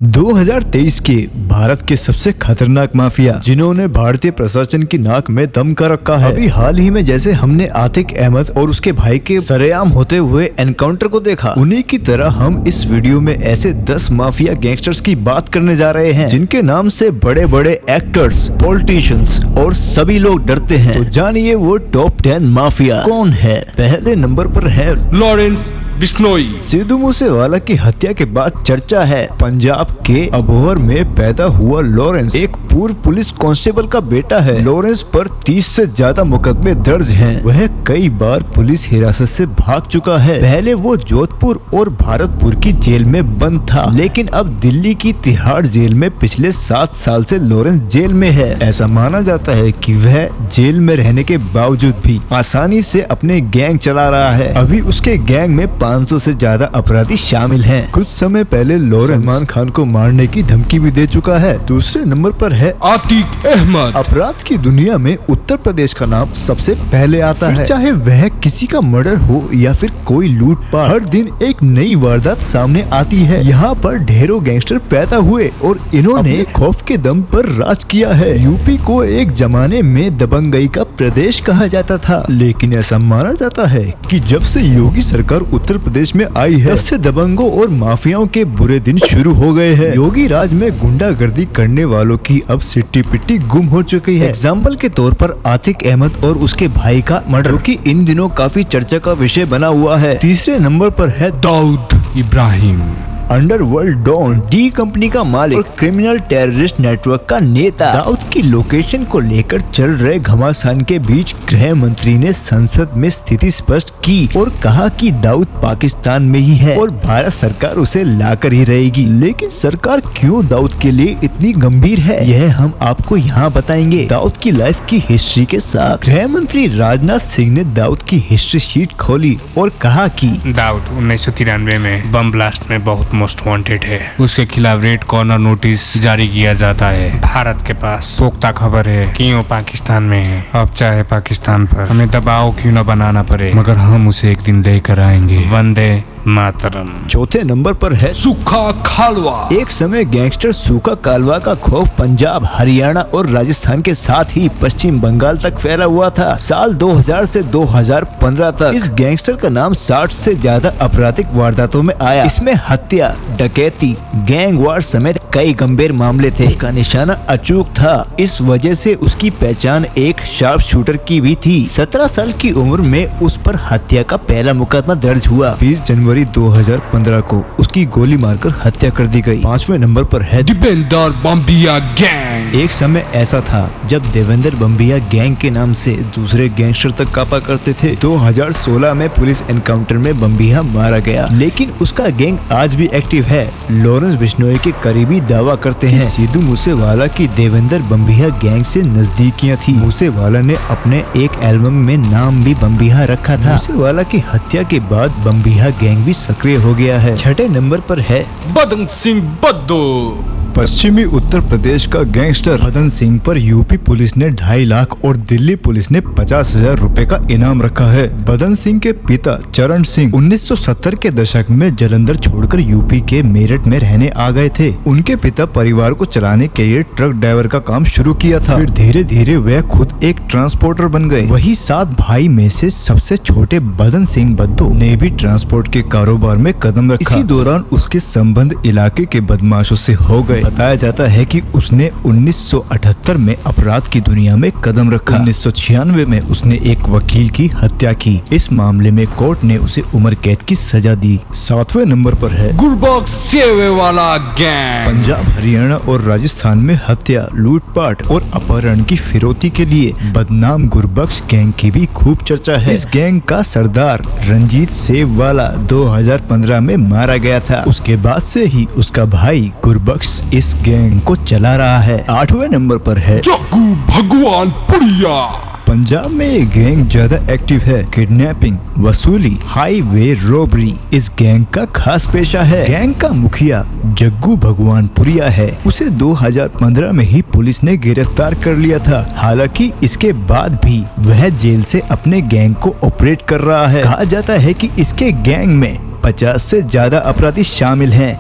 2023 के भारत के सबसे खतरनाक माफिया जिन्होंने भारतीय प्रशासन की नाक में दम कर रखा है। अभी हाल ही में जैसे हमने आतिक अहमद और उसके भाई के सरेआम होते हुए एनकाउंटर को देखा, उन्हीं की तरह हम इस वीडियो में ऐसे 10 माफिया गैंगस्टर्स की बात करने जा रहे हैं जिनके नाम से बड़े बड़े एक्टर्स, पॉलिटिशियंस और सभी लोग डरते हैं। तो जानिए वो टॉप 10 माफिया कौन है। पहले नंबर पर है लॉरेंस बिश्नोई। सिद्धू मूसेवाला की हत्या के बाद चर्चा है पंजाब के अबोहर में पैदा हुआ लॉरेंस एक पूर्व पुलिस कांस्टेबल का बेटा है। लॉरेंस पर 30 से ज्यादा मुकदमे दर्ज हैं। वह कई बार पुलिस हिरासत से भाग चुका है। पहले वो जोधपुर और भारतपुर की जेल में बंद था, लेकिन अब दिल्ली की तिहाड़ जेल में पिछले 7 साल से लॉरेंस जेल में है। ऐसा माना जाता है कि वह जेल में रहने के बावजूद भी आसानी से अपने गैंग चला रहा है। अभी उसके गैंग में 500 से ज्यादा अपराधी शामिल हैं। कुछ समय पहले लॉरेंस सलमान खान को मारने की धमकी भी दे चुका है। दूसरे नंबर पर है आतिक अहमद। अपराध की दुनिया में उत्तर प्रदेश का नाम सबसे पहले आता है। चाहे वह किसी का मर्डर हो या फिर कोई लूटपाट, हर दिन एक नई वारदात सामने आती है। यहाँ पर ढेरों गैंगस्टर पैदा हुए और इन्होंने खौफ के दम पर राज किया है। यूपी को एक जमाने में दबंगई का प्रदेश कहा जाता था, लेकिन ऐसा माना जाता है कि जब से योगी सरकार उत्तर प्रदेश में आई है, तब से दबंगों और माफियाओं के बुरे दिन शुरू हो गए हैं। योगी राज में गुंडागर्दी करने वालों की अब सिट्टी पिट्टी गुम हो चुकी है। एग्जाम्पल के तौर पर आतिक अहमद और उसके भाई का मर्डर, जो कि इन दिनों काफी चर्चा का विषय बना हुआ है। तीसरे नंबर पर है Dawood Ibrahim. Underworld don, D company का मालिक और क्रिमिनल टेररिस्ट नेटवर्क का नेता। दाऊद की लोकेशन को लेकर चल रहे घमासान के बीच गृह मंत्री ने संसद में स्थिति स्पष्ट की और कहा कि दाऊद पाकिस्तान में ही है और भारत सरकार उसे लाकर ही रहेगी। लेकिन सरकार क्यों दाऊद के लिए इतनी गंभीर है, यह हम आपको यहाँ बताएंगे दाऊद की लाइफ की हिस्ट्री के साथ। गृह मंत्री राजनाथ सिंह ने दाऊद की हिस्ट्री शीट खोली और कहा कि दाऊद 1993 में बम ब्लास्ट में बहुत मोस्ट वांटेड है। उसके खिलाफ रेड कॉर्नर नोटिस जारी किया जाता है। भारत के पास पुख्ता खबर है कि वो पाकिस्तान में है। अब चाहे पाकिस्तान पर हमें दबाव क्यों न बनाना पड़े, मगर हम उसे एक दिन लेकर आएंगे। वंदे मातरम। चौथे नंबर पर है सूखा कालवा। एक समय गैंगस्टर सूखा कालवा का खौफ पंजाब, हरियाणा और राजस्थान के साथ ही पश्चिम बंगाल तक फैला हुआ था। साल 2000 से 2015 तक इस गैंगस्टर का नाम 60 से ज्यादा आपराधिक वारदातों में आया। इसमें हत्या, डकैती, गैंग वार समेत कई गंभीर मामले थे। उसका निशाना अचूक था, इस वजह से उसकी पहचान एक शार्प शूटर की भी थी। 17 साल की उम्र में उस पर हत्या का पहला मुकदमा दर्ज हुआ। 20 जनवरी 2015 को उसकी गोली मारकर हत्या कर दी गई। 5वें नंबर पर है देवेंद्र बम्बिया गैंग। एक समय ऐसा था जब देवेंद्र बम्बिया गैंग के नाम से दूसरे गैंगस्टर तक कापा करते थे। 2016 में पुलिस एनकाउंटर में बम्बिया मारा गया, लेकिन उसका गैंग आज भी एक्टिव है। लॉरेंस बिश्नोई के करीबी दावा करते हैं सिद्धू मूसेवाला की देवेंद्र बम्बिया गैंग से नजदीकियां थी। मूसेवाला ने अपने एक एल्बम में नाम भी बम्बिया रखा था। मूसेवाला की हत्या के बाद बम्बिया गैंग भी सक्रिय हो गया है। 6ठे नंबर पर है बदन सिंह बद्दो। पश्चिमी उत्तर प्रदेश का गैंगस्टर बदन सिंह पर यूपी पुलिस ने 2.5 लाख और दिल्ली पुलिस ने 50,000 रुपए का इनाम रखा है। बदन सिंह के पिता चरण सिंह 1970 के दशक में जलंधर छोड़कर यूपी के मेरठ में रहने आ गए थे। उनके पिता परिवार को चलाने के लिए ट्रक ड्राइवर का काम शुरू किया था। फिर धीरे धीरे वे खुद एक ट्रांसपोर्टर बन गए। वही 7 भाई में से सबसे छोटे बदन सिंह बद्दो ने भी ट्रांसपोर्ट के कारोबार में कदम रखा। इसी दौरान उसके संबंध इलाके के बदमाशों से हो गए। बताया जाता है कि उसने 1978 में अपराध की दुनिया में कदम रखा। 1996 में उसने एक वकील की हत्या की। इस मामले में कोर्ट ने उसे उम्र कैद की सजा दी। 7वें नंबर पर है गुरबख्श सेवेवाला गैंग। पंजाब, हरियाणा और राजस्थान में हत्या, लूटपाट और अपहरण की फिरौती के लिए बदनाम गुरबख्श गैंग की भी खूब चर्चा है। इस गैंग का सरदार रंजीत सेववाला 2015 में मारा गया था। उसके बाद से ही उसका भाई गुरबख्श इस गैंग को चला रहा है। 8वें नंबर पर है जग्गू भगवानपुरिया। पंजाब में ये गैंग ज्यादा एक्टिव है। किडनैपिंग, वसूली, हाईवे रॉबरी इस गैंग का खास पेशा है। गैंग का मुखिया जग्गू भगवानपुरिया है। उसे 2015 में ही पुलिस ने गिरफ्तार कर लिया था। हालांकि इसके बाद भी वह जेल से अपने गैंग को ऑपरेट कर रहा है। कहा जाता है कि इसके गैंग में 50 से ज्यादा अपराधी शामिल हैं।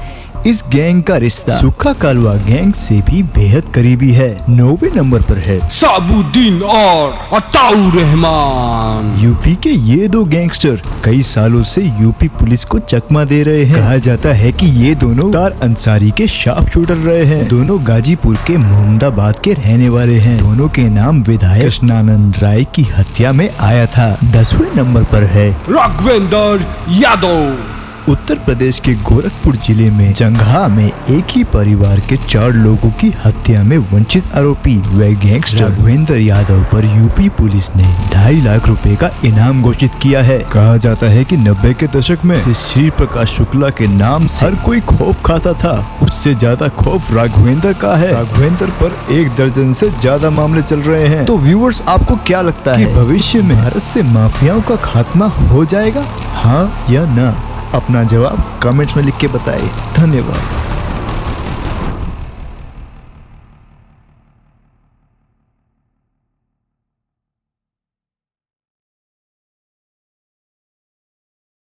इस गैंग का रिश्ता सुखा कालवा गैंग से भी बेहद करीबी है। 9वें नंबर पर है साबुद्दीन और अताउर रहमान। यूपी के ये दो गैंगस्टर कई सालों से यूपी पुलिस को चकमा दे रहे हैं। कहा जाता है कि ये दोनों तार अंसारी के शार्प शूटर रहे हैं। दोनों गाजीपुर के मोहम्मदाबाद के रहने वाले हैं। दोनों के नाम विधायक कृष्णानंद राय की हत्या में आया था। 10वें नंबर पर है राघवेंद्र यादव। उत्तर प्रदेश के गोरखपुर जिले में जंघा में एक ही परिवार के 4 लोगों की हत्या में वंचित आरोपी व गैंगस्टर राघवेंद्र यादव पर यूपी पुलिस ने 2.5 लाख रुपए का इनाम घोषित किया है। कहा जाता है कि 90 के दशक में श्री प्रकाश शुक्ला के नाम से हर कोई खौफ खाता था, उससे ज्यादा खौफ राघवेंद्र का है। राघवेंद्र पर 1 दर्जन से ज्यादा मामले चल रहे हैं। तो व्यूअर्स, आपको क्या लगता है कि भविष्य में भारत से माफियाओं का खात्मा हो जाएगा, हाँ या ना? अपना जवाब कमेंट्स में लिख के बताएं। धन्यवाद।